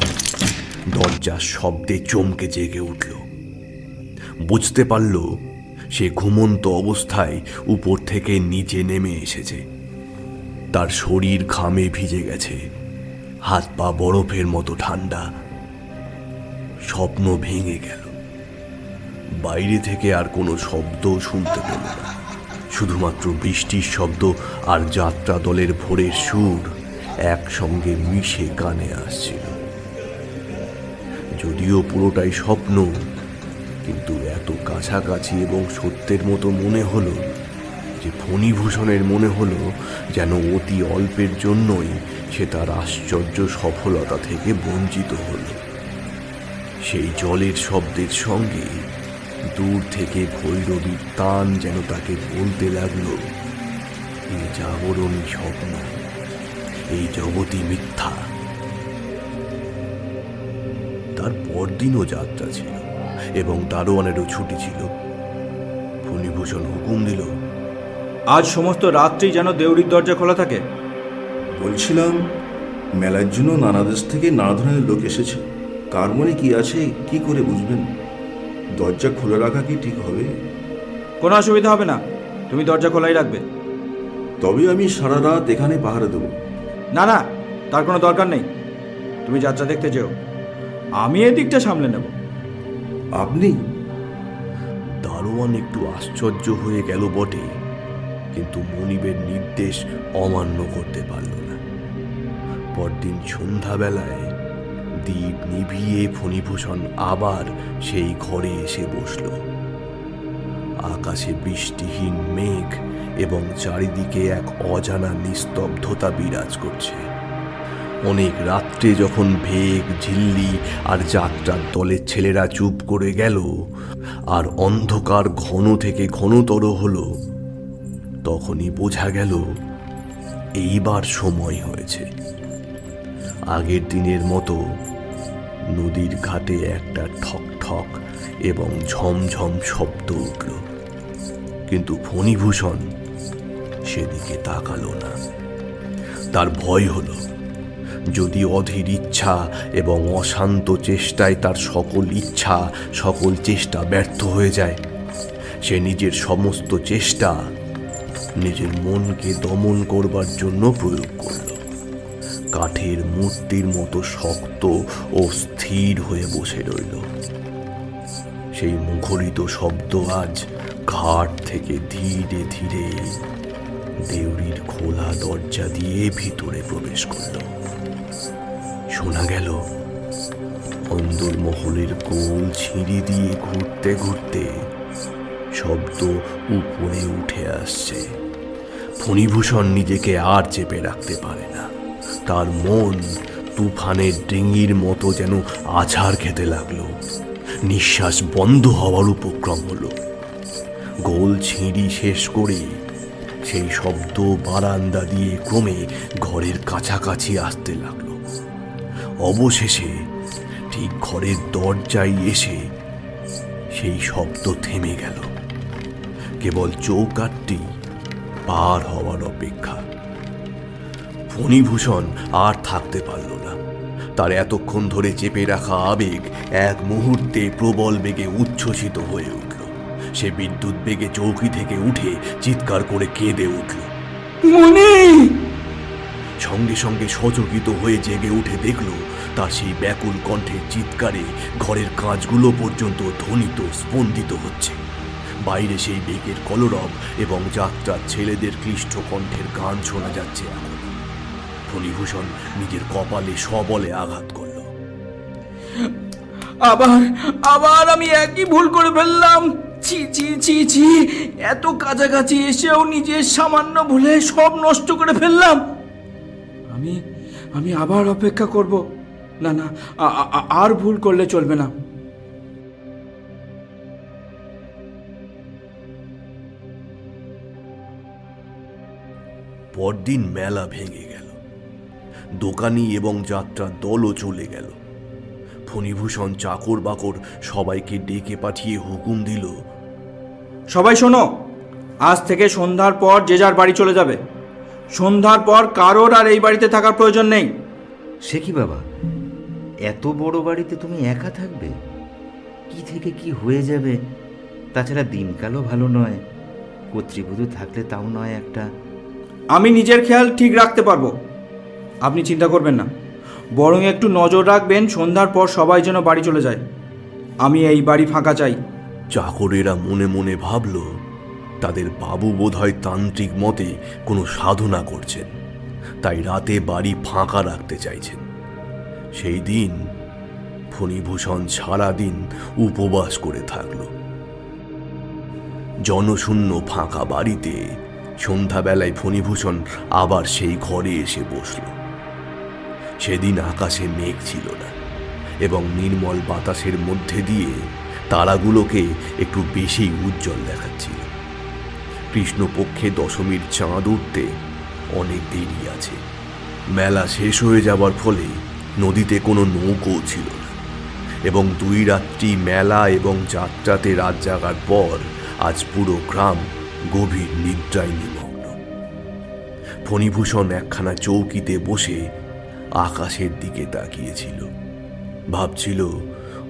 দরজার শব্দে চমকে জেগে উঠল। বুঝতে পারল সে ঘুমন্ত অবস্থায় উপর থেকে নিচে নেমে এসেছে। তার শরীর ঘামে ভিজে গেছে, হাত পা বরফের মতো ঠান্ডা। স্বপ্ন ভেঙে গেল। বাইরে থেকে আর কোনো শব্দ শুনতে পেল না, শুধুমাত্র বৃষ্টির শব্দ আর যাত্রা দলের ভোরের সুর একসঙ্গে মিশে কানে আসছিল। যদিও পুরোটাই স্বপ্ন, কিন্তু এত কাছাকাছি এবং সত্যের মতো মনে হলো যে ফণিভূষণের মনে হলো যেন অতি অল্পের জন্যই সে তার আশ্চর্য সফলতা থেকে বঞ্চিত হলো। সেই জলের শব্দের সঙ্গে দূর থেকে ভৈরবীর তান যেন তাকে বলতে লাগলো, এই জাগরণী স্বপ্ন, এই জগৎই মিথ্যা। তার পরদিনও যাত্রা ছিল এবং দারোয়ানেরও ছুটি ছিল। ফণিভূষণ হুকুম দিল, আজ সমস্ত রাত্রি যেন দেউড়ির দরজা খোলা থাকে। বলছিলাম, মেলার জন্য নানা দেশ থেকে নানা ধরনের লোক এসেছে। কার মনে কি আছে কি করে বুঝবেন? দরজা খোলা রাখা কি ঠিক হবে? কোনো অসুবিধা হবে না, তুমি দরজা খোলাই রাখবে। তবে আমি সারা রাত এখানে পাহারা দেবো। না না, তার কোনো দরকার নেই। তুমি যাত্রা দেখতে যেও, আমি এদিকটা সামলে নেব। আপনি? দারোয়ান একটু আশ্চর্য হয়ে গেল বটে, কিন্তু মনিবের নির্দেশ অমান্য করতে পারল না। পরদিন সন্ধ্যাবেলায় দীপ নিভিয়ে ফণিভূষণ আবার সেই ঘরে এসে বসল। আকাশে বৃষ্টিহীন মেঘ এবং চারিদিকে এক অজানা নিস্তব্ধতা বিরাজ করছে। অনেক রাত্রে যখন ভেগ, ঝিল্লি আর যাত্রার দলের ছেলেরা চুপ করে গেল আর অন্ধকার ঘন থেকে ঘনতর হলো, তখনই বোঝা গেল এইবার সময় হয়েছে। আগের দিনের মতো নদীর ঘাটে একটা ঠক ঠক এবং ঝমঝম শব্দ উঠল, কিন্তু ফণিভূষণ সেদিকে তাকালো না। তার ভয় হলো, যদি অধীর ইচ্ছা এবং অশান্ত চেষ্টায় তার সকল ইচ্ছা, সকল চেষ্টা ব্যর্থ হয়ে যায়। সে নিজের সমস্ত চেষ্টা নিজের মনকে দমন করবার জন্য প্রয়োগ করল। কাঠের মূর্তির মতো শক্ত ও স্থির হয়ে বসে রইল। সেই মুখরিত শব্দ আজ ঘাট থেকে ধীরে ধীরে দেউড়ির খোলা দরজা দিয়ে ভিতরে প্রবেশ করল। শোনা গেল অন্দরমহলের গোল ছিঁড়ি দিয়ে ঘুরতে ঘুরতে শব্দ উপরে উঠে আসছে। ফণিভূষণ নিজেকে আর চেপে রাখতে পারে না। তার মন তুফানের ডিঙির মতো যেন আছাড় খেতে লাগলো। নিঃশ্বাস বন্ধ হওয়ার উপক্রম হলো। গোল ছিঁড়ি শেষ করে সেই শব্দ বারান্দা দিয়ে ক্রমে ঘরের কাছাকাছি আসতে লাগলো। অবশেষে ঠিক ঘরের দরজায় এসে সেই শব্দ থেমে গেল। কেবল চৌকাঠটি পার হওয়ার অপেক্ষা। ফণিভূষণ আর থাকতে পারল না। তার এতক্ষণ ধরে চেপে রাখা আবেগ এক মুহূর্তে প্রবল বেগে উচ্ছ্বসিত হয়ে উঠল। সে বিদ্যুৎ বেগে চৌকি থেকে উঠে চিৎকার করে কেঁদে উঠল, মনি! সঙ্গে সঙ্গে সচকিত হয়ে জেগে উঠে দেখল তার সেই ব্যাকুল কণ্ঠের চিৎকারে ঘরের কাঁচগুলো পর্যন্ত ধ্বনিত, স্পন্দিত হচ্ছে। বাইরে সেই বেগের কলরব এবং যাত্রার ছেলেদের ক্লিষ্ট কণ্ঠের গান শোনা যাচ্ছে এখন। ফণিভূষণ নিজের কপালে সবলে আঘাত করল। আবার আবার আমি একই ভুল করে ফেললাম। ছি ছি ছি ছি, এত কাছাকাছি এসেও নিজের সামান্য ভুলে সব নষ্ট করে ফেললাম। আমি আবার অপেক্ষা করব। না না, আর ভুল করলে চলবে না। পরদিন মেলা ভেঙে গেল। দোকানি এবং যাত্রার দলও চলে গেল। ফণিভূষণ চাকর বাকর সবাইকে ডেকে পাঠিয়ে হুকুম দিল, সবাই শোনো, আজ থেকে সন্ধ্যার পর যে যার বাড়ি চলে যাবে। সন্ধ্যার পর কারোর আর এই বাড়িতে থাকার প্রয়োজন নেই। সে কি বাবা, এত বড় বাড়িতে তুমি একা থাকবে? কি থেকে কি হয়ে যাবে তাছাড়া দিনকালও ভালো নয়, কর্তৃবধূ থাকলে তাও নয় একটা। আমি নিজের খেয়াল ঠিক রাখতে পারবো, আপনি চিন্তা করবেন না। বরং একটু নজর রাখবেন সন্ধ্যার পর সবাই যেন বাড়ি চলে যায়। আমি এই বাড়ি ফাঁকা চাই। চাকরেরা মনে মনে ভাবল, তাদের বাবু বোধহয় তান্ত্রিক মতে কোনো সাধনা করছেন, তাই রাতে বাড়ি ফাঁকা রাখতে চাইছেন। সেই দিন ফণিভূষণ সারাদিন উপবাস করে থাকল। জনশূন্য ফাঁকা বাড়িতে সন্ধ্যাবেলায় ফণিভূষণ আবার সেই ঘরে এসে বসল। সেদিন আকাশে মেঘ ছিল না এবং নির্মল বাতাসের মধ্যে দিয়ে তারাগুলোকে একটু বেশি উজ্জ্বল দেখাচ্ছিল। কৃষ্ণপক্ষে দশমীর চাঁদ উঠতে অনেক দেরি আছে। মেলা শেষ হয়ে যাবার ফলে নদীতে কোনো নৌকো ছিল না এবং 2 রাত্রি মেলা এবং যাত্রাতে রাত জাগার পর আজ পুরো গ্রাম গভীর নিদ্রায় নিমগ্ন। ফণিভূষণ একখানা চৌকিতে বসে আকাশের দিকে তাকিয়েছিল। ভাবছিল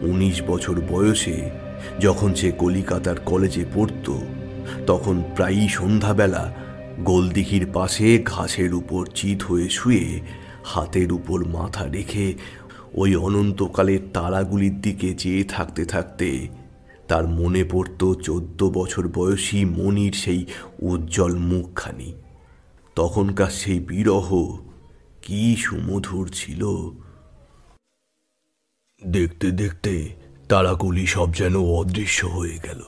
19 বছর বয়সে যখন সে কলিকাতার কলেজে পড়ত, তখন প্রায়ই সন্ধ্যাবেলা গোলদিঘির পাশে ঘাসের উপর চিত হয়ে শুয়ে হাতের উপর মাথা রেখে ওই অনন্তকালের তারাগুলির দিকে চেয়ে থাকতে থাকতে তার মনে পড়ত 14 বছর বয়সী মনির সেই উজ্জ্বল মুখখানি। তখনকার সেই বিরহ কি সুমধুর ছিল। দেখতে দেখতে তারাগুলি সব যেন অদৃশ্য হয়ে গেল।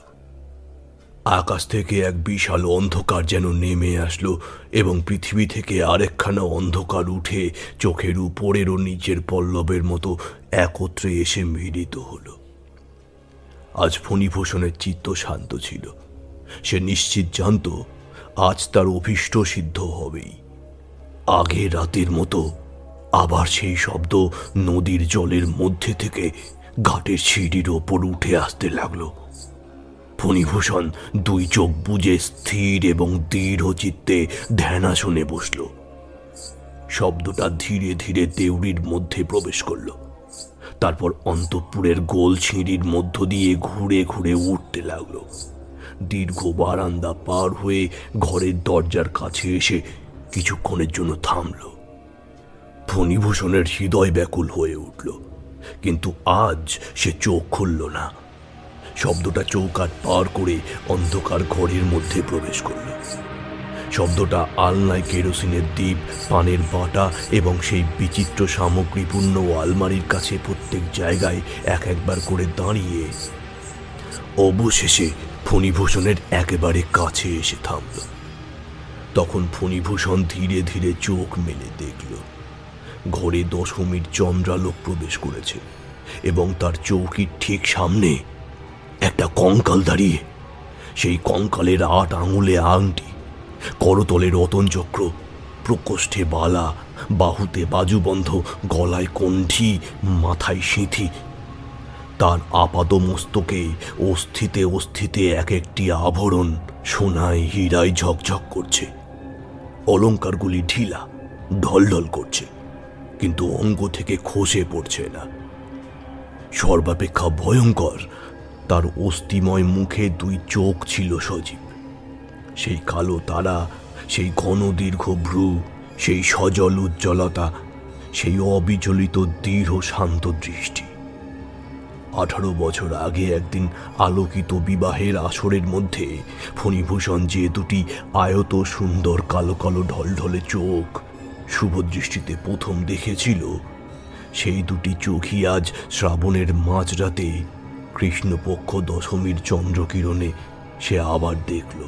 আকাশ থেকে এক বিশাল অন্ধকার যেন নেমে আসলো এবং পৃথিবী থেকে আরেকখানা অন্ধকার উঠে চোখের উপরের ও নিচের পল্লবের মতো একত্রে এসে মিলিত হলো। আজ ফণিভূষণের চিত্ত শান্ত ছিল। সে নিশ্চিত জানত আজ তার অভীষ্ট সিদ্ধ হবেই। আগের রাতের মতো আবার সেই শব্দ নদীর জলের মধ্যে থেকে ঘাটের সিঁড়ির ওপর উঠে আসতে লাগলো। ফণিভূষণ 2 চোখ বুজে স্থির এবং দৃঢ় চিত্তে ধ্যানাসনে বসল। শব্দটা ধীরে ধীরে দেউড়ির মধ্যে প্রবেশ করল, তারপর অন্তঃপুরের গোল সিঁড়ির মধ্য দিয়ে ঘুরে ঘুরে উঠতে লাগলো। দীর্ঘ বারান্দা পার হয়ে ঘরের দরজার কাছে এসে কিছুক্ষণের জন্য থামল। ফণিভূষণের হৃদয় ব্যাকুল হয়ে উঠল, কিন্তু আজ সে চোখ খুলল না। শব্দটা চৌকাঠ পার করে অন্ধকার ঘরের মধ্যে প্রবেশ করল। শব্দটা আলনায় কেরোসিনের দ্বীপ, পানের বাটা এবং সেই বিচিত্র সামগ্রীপূর্ণ আলমারির কাছে প্রত্যেক জায়গায় এক একবার করে দাঁড়িয়ে অবশেষে ফণিভূষণের একেবারে কাছে এসে থামল। তখন ফণিভূষণ ধীরে ধীরে চোখ মেলে দেখল ঘরে দশমীর চন্দ্রালোক প্রবেশ করেছে এবং তার চৌকির ঠিক সামনে একটা কঙ্কাল দাঁড়িয়ে। সেই কঙ্কালের 8 আঙুলে আংটি, করতলে রতনচক্র, প্রকোষ্ঠে বালা, বাহুতে বাজুবন্ধ, গলায় কণ্ঠি, মাথায় সিঁথি। তার আপাত মস্তকে অস্থিতে অস্থিতে এক একটি আভরণ সোনায় হীরায় ঝকঝক করছে। অলঙ্কারগুলি ঢিলা, ঢলঢল করছে, কিন্তু অঙ্গ থেকে খসে পড়ছে না। সর্বাপেক্ষা ভয়ঙ্কর, তার অস্থিময় মুখে 2 চোখ ছিল সজীব। সেই কালো তারা, সেই ঘন দীর্ঘ ভ্রু, সেই সজল উজ্জ্বলতা, সেই অবিচলিত দৃঢ় শান্ত দৃষ্টি। 18 বছর আগে একদিন আলোকিত বিবাহের আসরের মধ্যে ফণিভূষণ যে 2টি আয়ত সুন্দর কালো কালো ঢলঢলে চোখ শুভদৃষ্টিতে প্রথম দেখেছিল, সেই 2টি চোখই আজ শ্রাবণের মাঝরাতে কৃষ্ণপক্ষ দশমীর চন্দ্রকিরণে সে আবার দেখল।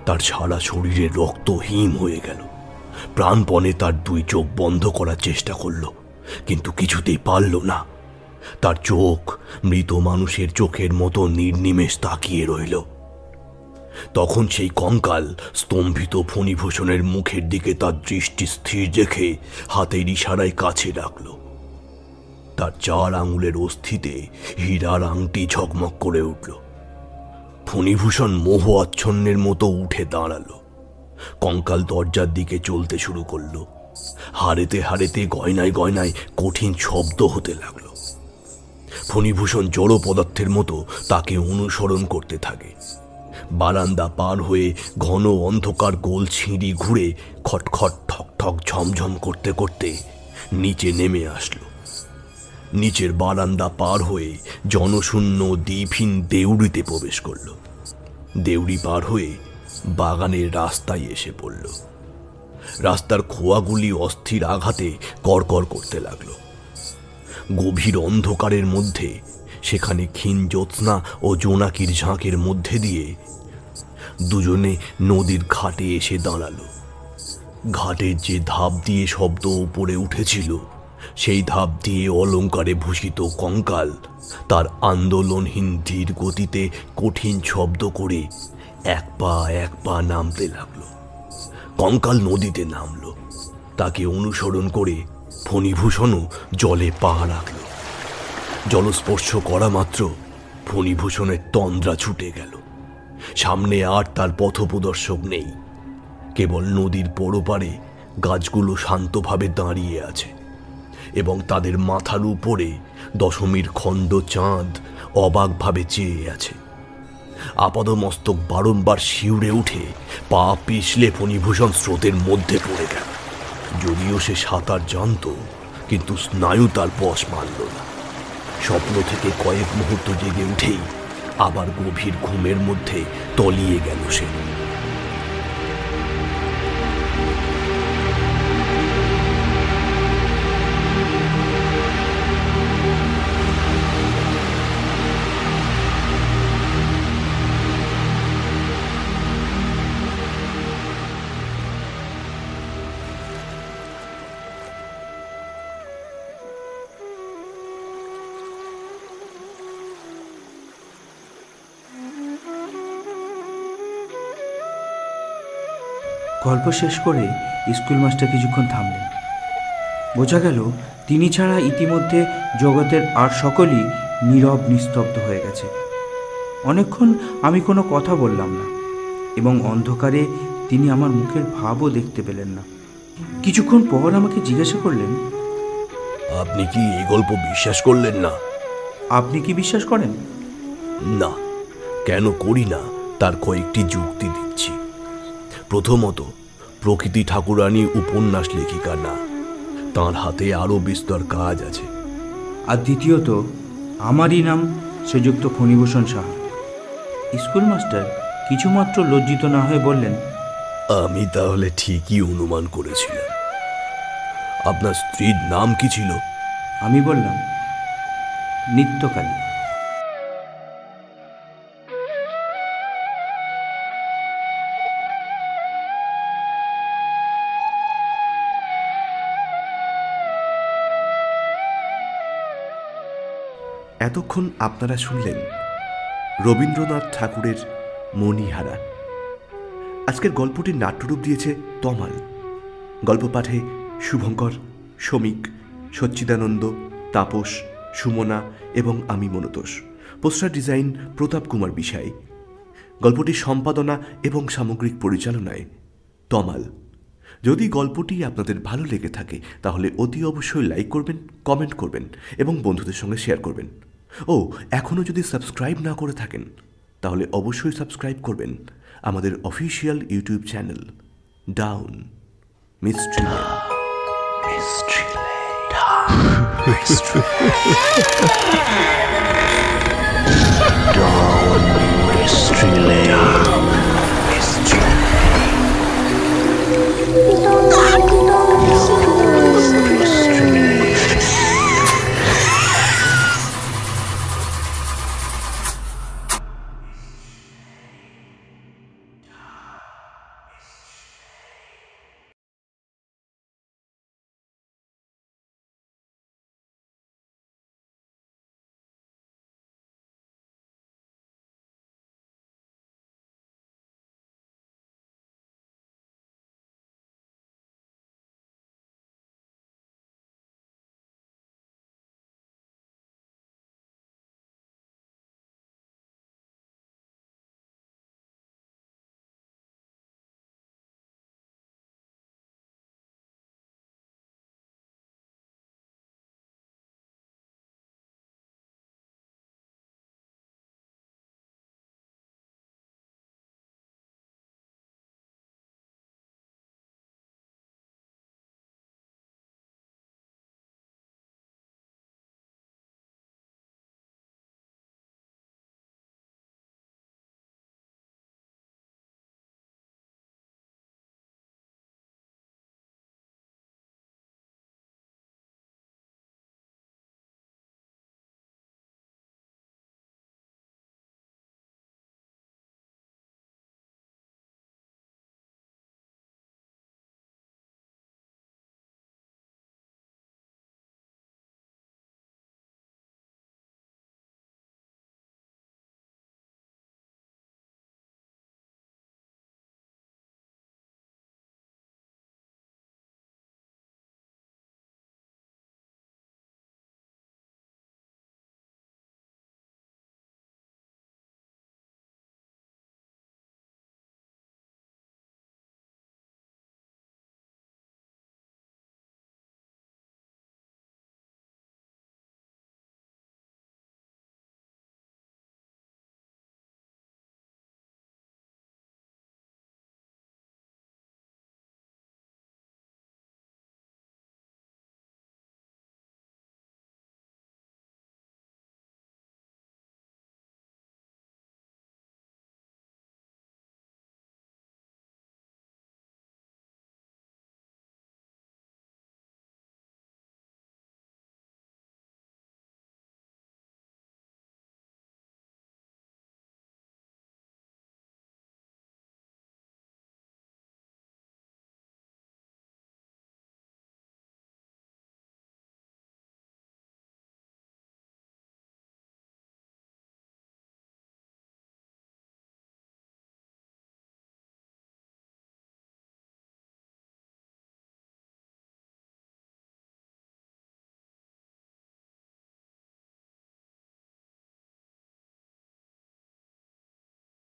তার সারা শরীরে রক্ত হিম হয়ে গেল। প্রাণপণে তার 2 চোখ বন্ধ করার চেষ্টা করল, কিন্তু কিছুতেই পারল না। তার চোখ মৃত মানুষের চোখের মতো নির্নিমেষ তাকিয়ে রইল। তখন সেই কঙ্কাল স্তম্ভিত ফণিভূষণের মুখের দিকে তার দৃষ্টি স্থির রেখে হাতের ইশারায় কাছে ডাকল। তার 4 আঙুলের অস্থিতে হীরার আংটি ঝকমক করে উঠল। ফণিভূষণ মোহ আচ্ছন্নের মতো উঠে দাঁড়ালো। কঙ্কাল দরজার দিকে চলতে শুরু করল। হারেতে হারেতে গয়নায় গয়নায় কঠিন শব্দ হতে লাগলো। ফণিভূষণ জড় পদার্থের মতো তাকে অনুসরণ করতে থাকে। বারান্দা পার হয়ে ঘন অন্ধকার গোল ছিঁড়ি ঘুরে খটখট ঠক ঠক ঝমঝম করতে করতে নিচে নেমে আসলো। নিচের বারান্দা পার হয়ে জনশূন্য দ্বীপহীন দেউড়িতে প্রবেশ করল। দেউড়ি পার হয়ে বাগানের রাস্তায় এসে পড়ল। রাস্তার খোয়াগুলি অস্থির আঘাতে কড়কড় করতে লাগল। গভীর অন্ধকারের মধ্যে সেখানে ক্ষীণ জ্যোৎস্না ও জোনাকির ঝাঁকের মধ্যে দিয়ে দুজনে নদীর ঘাটে এসে দাঁড়ালো। ঘাটের যে ধাপ দিয়ে শব্দ উপরে উঠেছিল, সেই ধাপ দিয়ে অলঙ্কারে ভূষিত কঙ্কাল তার আন্দোলনহীন ধীর গতিতে কঠিন শব্দ করে এক পা নামতে লাগলো। কঙ্কাল নদীতে নামলো। তাকে অনুসরণ করে ফণিভূষণও জলে পা রাখল। জলস্পর্শ করা মাত্র ফণিভূষণের তন্দ্রা ছুটে গেল। সামনে আর তার পথপ্রদর্শক নেই। কেবল নদীর পরপারে গাছগুলো শান্তভাবে দাঁড়িয়ে আছে এবং তাদের মাথার উপরে দশমীর খণ্ড চাঁদ অবাকভাবে চেয়ে আছে। আপাদমস্তক বারংবার শিউরে উঠে পা পিছলে ফণিভূষণ স্রোতের মধ্যে পড়ে গেল। যদিও সে সাঁতার জানত, কিন্তু স্নায়ু তার বশ মানল না। স্বপ্ন থেকে কয়েক মুহূর্ত জেগে উঠেই আবার গভীর ঘুমের মধ্যে তলিয়ে গেল সে। গল্প শেষ করে স্কুল মাস্টার কিছুক্ষণ থামলেন। বোঝা গেল তিনি ছাড়া ইতিমধ্যে জগতের আর সকলেই নীরব নিস্তব্ধ হয়ে গেছে। অনেকক্ষণ আমি কোনো কথা বললাম না এবং অন্ধকারে তিনি আমার মুখের ভাবও দেখতে পেলেন না। কিছুক্ষণ পর আমাকে জিজ্ঞাসা করলেন, আপনি কি এই গল্প বিশ্বাস করলেন না? আপনি কি বিশ্বাস করেন? না, কেন করি না তার কয়েকটি যুক্তি দিচ্ছি। প্রথমত, প্রকৃতি ঠাকুরানী উপন্যাস লেখিকা না, তাঁর হাতে আরও বিস্তর কাজ আছে। আর দ্বিতীয়ত, আমারই নাম শ্রীযুক্ত ফণিভূষণ সাহা। স্কুল মাস্টার কিছুমাত্র লজ্জিত না হয়ে বললেন, আমি তাহলে ঠিকই অনুমান করেছিলাম। আপনার স্ত্রীর নাম কি ছিল? আমি বললাম, নিত্যকালী। এতক্ষণ আপনারা শুনলেন রবীন্দ্রনাথ ঠাকুরের মণিহারা। আজকের গল্পটির নাট্যরূপ দিয়েছে তমাল। গল্প পাঠে শুভঙ্কর, শ্রমিক, সচ্চিদানন্দ, তাপস, সুমনা এবং আমি মনতোষ। পোস্টার ডিজাইন প্রতাপ কুমার বিষাই। গল্পটির সম্পাদনা এবং সামগ্রিক পরিচালনায় তমাল। যদি গল্পটি আপনাদের ভালো লেগে থাকে তাহলে অতি অবশ্যই লাইক করবেন, কমেন্ট করবেন এবং বন্ধুদের সঙ্গে শেয়ার করবেন। ও এখনও যদি সাবস্ক্রাইব না করে থাকেন তাহলে অবশ্যই সাবস্ক্রাইব করবেন আমাদের official YouTube channel down mystery land.